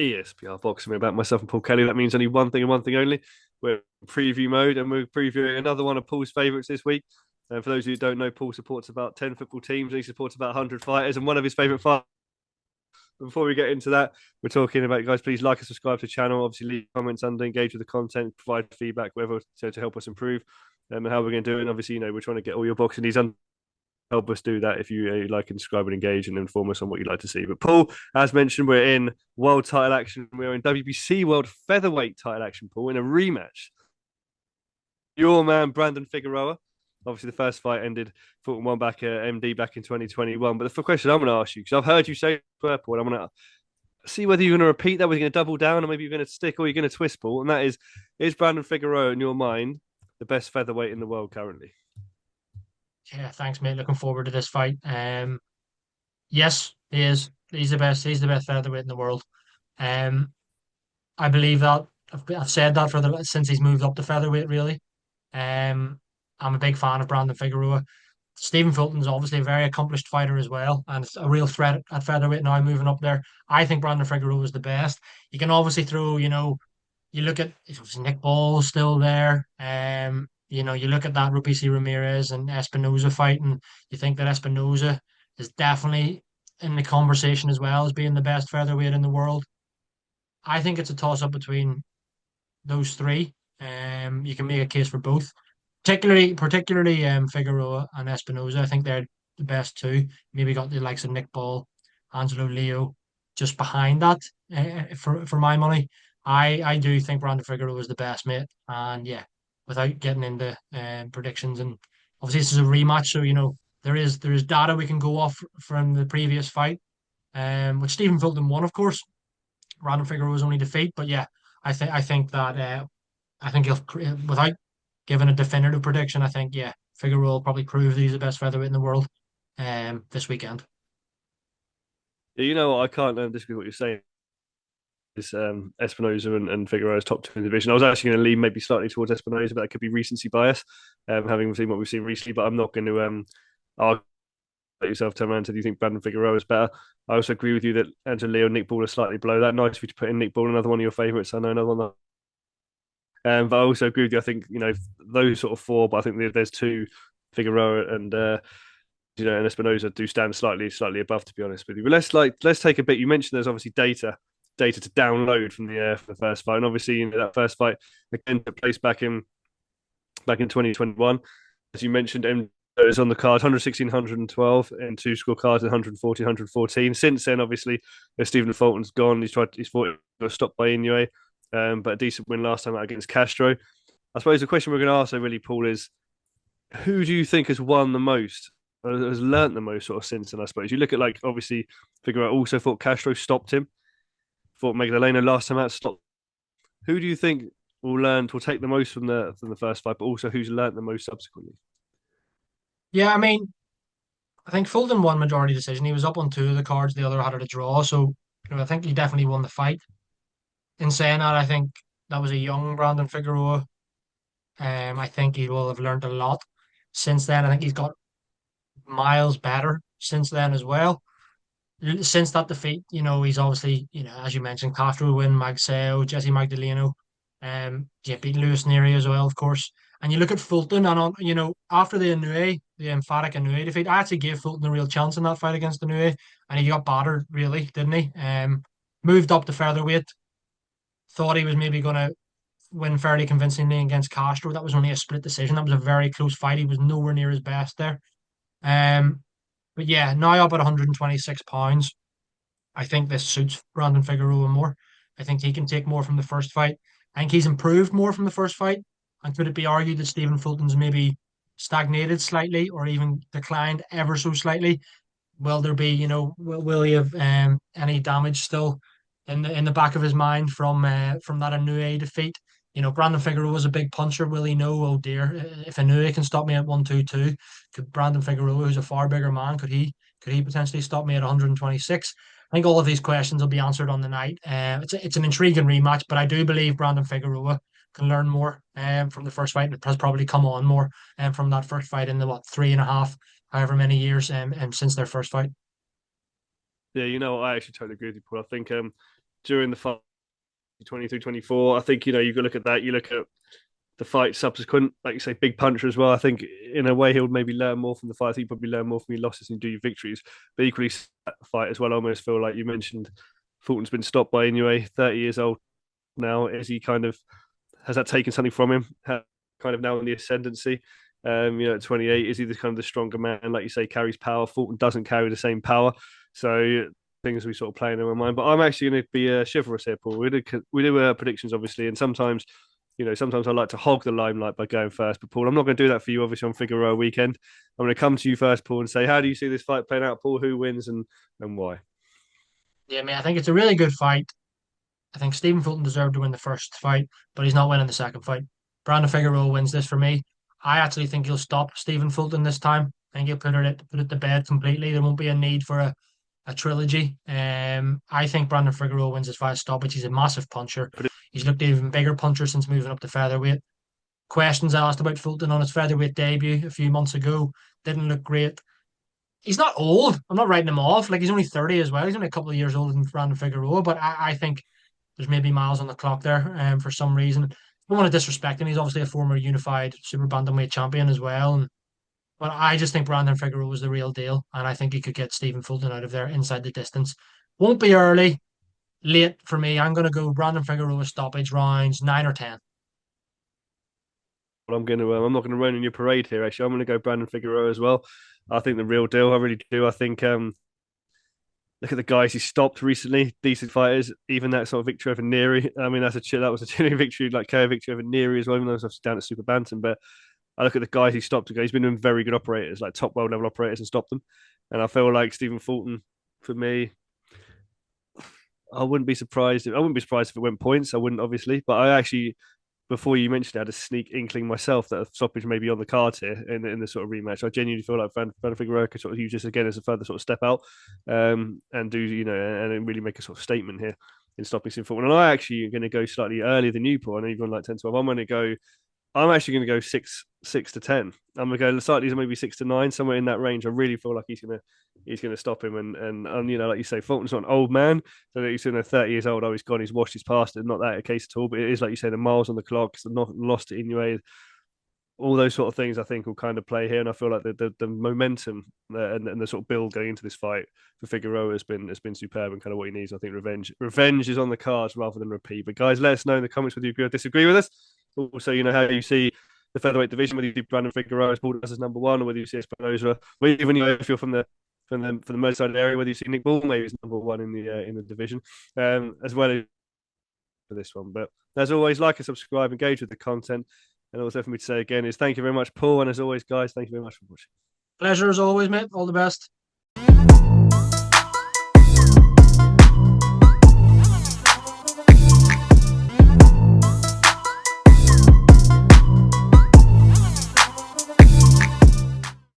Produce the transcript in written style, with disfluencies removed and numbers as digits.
ESBR boxing about myself and Paul Kelly. That means only one thing and one thing only. We're in preview mode and we're previewing another one of Paul's favourites this week. And for those of you who don't know, Paul supports about 10 football teams and he supports about 100 fighters. And one of his favourite fighters. Before we get into that, we're talking about, guys, please like and subscribe to the channel. Obviously, leave comments under, engage with the content, provide feedback, whatever, to help us improve and how we're going to do it. And obviously, we're trying to get all your boxing needs under. Help us do that if you like and subscribe and engage and inform us on what you'd like to see. But Paul, as mentioned, we're in world title action. We're in WBC world featherweight title action, Paul, in a rematch. Your man, Brandon Figueroa. Obviously, the first fight ended Fulton won back at MD back in 2021. But the question I'm going to ask you, because I've heard you say purple, and I'm going to see whether you're going to repeat that, whether you're going to double down, or maybe you're going to stick, or you're going to twist, Paul. And that is Brandon Figueroa, in your mind, the best featherweight in the world currently? Yeah, thanks, mate. Looking forward to this fight. Yes, he is. He's the best. He's the best featherweight in the world. Um, I believe that. I've said that for the since he's moved up to featherweight. Really. I'm a big fan of Brandon Figueroa. Stephen Fulton's obviously a very accomplished fighter as well, and it's a real threat at featherweight now, moving up there. I think Brandon Figueroa is the best. You can obviously throw, you look at Nick Ball still there. You look at that Rupisi Ramirez and Espinoza fight, and you think that Espinoza is definitely in the conversation as well as being the best featherweight in the world. I think it's a toss up between those three. You can make a case for both, particularly Figueroa and Espinoza. I think they're the best two. Maybe got the likes of Nick Ball, Angelo Leo, just behind that. For my money, I do think Brandon Figueroa is the best, mate. And yeah, without getting into predictions, and obviously this is a rematch, so there is data we can go off from the previous fight. Which Stephen Fulton won, of course. Brandon Figueroa's only defeat, but yeah, I think that I think he'll without giving a definitive prediction, I think yeah, Figueroa will probably prove that he's the best featherweight in the world this weekend. Yeah, you know what? I can't disagree with what you're saying. Is Espinoza and Figueroa's top two in the division. I was actually going to lean maybe slightly towards Espinoza, but that could be recency bias, having seen what we've seen recently. But I'm not going to argue yourself turn around and say, do you think Brandon Figueroa is better? I also agree with you that Angelo Leo and Nick Ball are slightly below that. Nice for you to put in Nick Ball, another one of your favourites. I know another one. But I also agree with you. I think those sort of four, but I think there's two, Figueroa and Espinoza do stand slightly above, to be honest with you. But let's take a bit. You mentioned there's obviously data to download from the first fight, and obviously that first fight again took place back in 2021. As you mentioned, is on the card 116, 112, and two scorecards 140, 114. Since then, obviously, Stephen Fulton's gone. He's fought stopped by Inoue, but a decent win last time out against Castro. I suppose the question we're going to ask, though, really, Paul, is who do you think has won the most, or has learnt the most, sort of since then? I suppose you look at obviously Figueroa also thought Castro stopped him, thought Magdaleno last time out stopped. Who do you think will take the most from the first fight, but also who's learnt the most subsequently? Yeah, I mean, I think Fulton won majority decision. He was up on two of the cards, the other had it a draw, so I think he definitely won the fight. In saying that, I think that was a young Brandon Figueroa. I think he will have learned a lot since then. I think he's got miles better since then as well. Since that defeat, he's obviously, as you mentioned, Castro win, Magseo, Jesse Magdaleno, yeah, beat Lewis Neary as well, of course. And you look at Fulton, and after the emphatic Inoue defeat, I actually gave Fulton a real chance in that fight against Inoue, and he got battered, really, didn't he? Moved up to featherweight, thought he was maybe going to win fairly convincingly against Castro. That was only a split decision. That was a very close fight. He was nowhere near his best there. Um, but yeah, now up at 126 pounds. I think this suits Brandon Figueroa more. I think he can take more from the first fight. I think he's improved more from the first fight. And could it be argued that Stephen Fulton's maybe stagnated slightly or even declined ever so slightly? Will there be, will he have any damage still in the back of his mind from that Inoue defeat? Brandon Figueroa was a big puncher. Will he know? Oh dear, if Inoue can stop me at 122, could Brandon Figueroa, who's a far bigger man, could he potentially stop me at 126? I think all of these questions will be answered on the night. It's an intriguing rematch, but I do believe Brandon Figueroa can learn more from the first fight. It has probably come on more from that first fight in the 3.5, however many years since their first fight. Yeah, I actually totally agree with you, Paul. I think during the fight 23, 24. I think, you can look at that. You look at the fight subsequent, like you say, big puncher as well. I think in a way he'll maybe learn more from the fight. I think he'll probably learn more from your losses and do your victories. But equally, fight as well. I almost feel like you mentioned Fulton's been stopped by Inoue, 30 years old now. Is he kind of has that taken something from him? Kind of now in the ascendancy. At 28, is he the kind of the stronger man? Like you say, carries power. Fulton doesn't carry the same power. So things we sort of playing in my mind. But I'm actually going to be chivalrous here, Paul. We do predictions, obviously, and sometimes I like to hog the limelight by going first. But Paul, I'm not going to do that for you, obviously, on Figueroa weekend. I'm going to come to you first, Paul, and say, how do you see this fight playing out, Paul? Who wins and why? Yeah, I mean, I think it's a really good fight. I think Stephen Fulton deserved to win the first fight, but he's not winning the second fight. Brandon Figueroa wins this for me. I actually think he'll stop Stephen Fulton this time. I think he'll put it to bed completely. There won't be a need for a trilogy. I think Brandon Figueroa wins this fight stoppage. He's a massive puncher. He's looked even bigger puncher since moving up to featherweight. Questions asked about Fulton on his featherweight debut a few months ago. Didn't look great. He's not old. I'm not writing him off. Like, he's only 30 as well. He's only a couple of years older than Brandon Figueroa, but I think there's maybe miles on the clock there for some reason. I don't want to disrespect him. He's obviously a former unified super bantamweight champion as well. But I just think Brandon Figueroa was the real deal, and I think he could get Stephen Fulton out of there inside the distance. Won't be early, late for me. I'm going to go Brandon Figueroa stoppage rounds 9 or 10. But I'm not gonna run in your parade here. Actually, I'm gonna go Brandon Figueroa as well. I think the real deal. I really do. I think look at the guys he stopped recently, decent fighters. Even that sort of victory over Neary. I mean, that was a chilling victory, like KO victory over Neary as well. Even though it was down at super bantam, but I look at the guys he stopped. He's been doing very good operators, like top world level operators, and stopped them. And I feel like Stephen Fulton, for me, I wouldn't be surprised if it went points. I wouldn't, obviously, but I actually, before you mentioned it, I had a sneak inkling myself that a stoppage may be on the cards here in the sort of rematch. I genuinely feel like Fran Figueroa could sort of use this again as a further sort of step out, and do and really make a sort of statement here in stopping Stephen Fulton. And I actually am going to go slightly earlier than you, Paul. I know you've gone like 10-12. I'm actually going to go 6-10. I'm going to go slightly maybe 6-9, somewhere in that range. I really feel like he's gonna stop him. And like you say, Fulton's not an old man, so he's 30 years old. Oh, he's gone. He's washed his past. Not that a case at all, but it is like you say, the miles on the clock. It's not lost to Inoue. All those sort of things I think will kind of play here, and I feel like the momentum and the sort of build going into this fight for Figueroa has been superb and kind of what he needs. I think revenge is on the cards rather than repeat. But guys, let us know in the comments whether you agree or disagree with us. Also, how you see the featherweight division, whether you do Brandon Figueroa as number one, or whether you see Espinosa, or even if you're from the Merseyside area, whether you see Nick Ball maybe as number one in the division, as well as for this one. But as always, like and subscribe, engage with the content. And all that's left for me to say again is thank you very much, Paul. And as always, guys, thank you very much for watching. Pleasure as always, mate. All the best.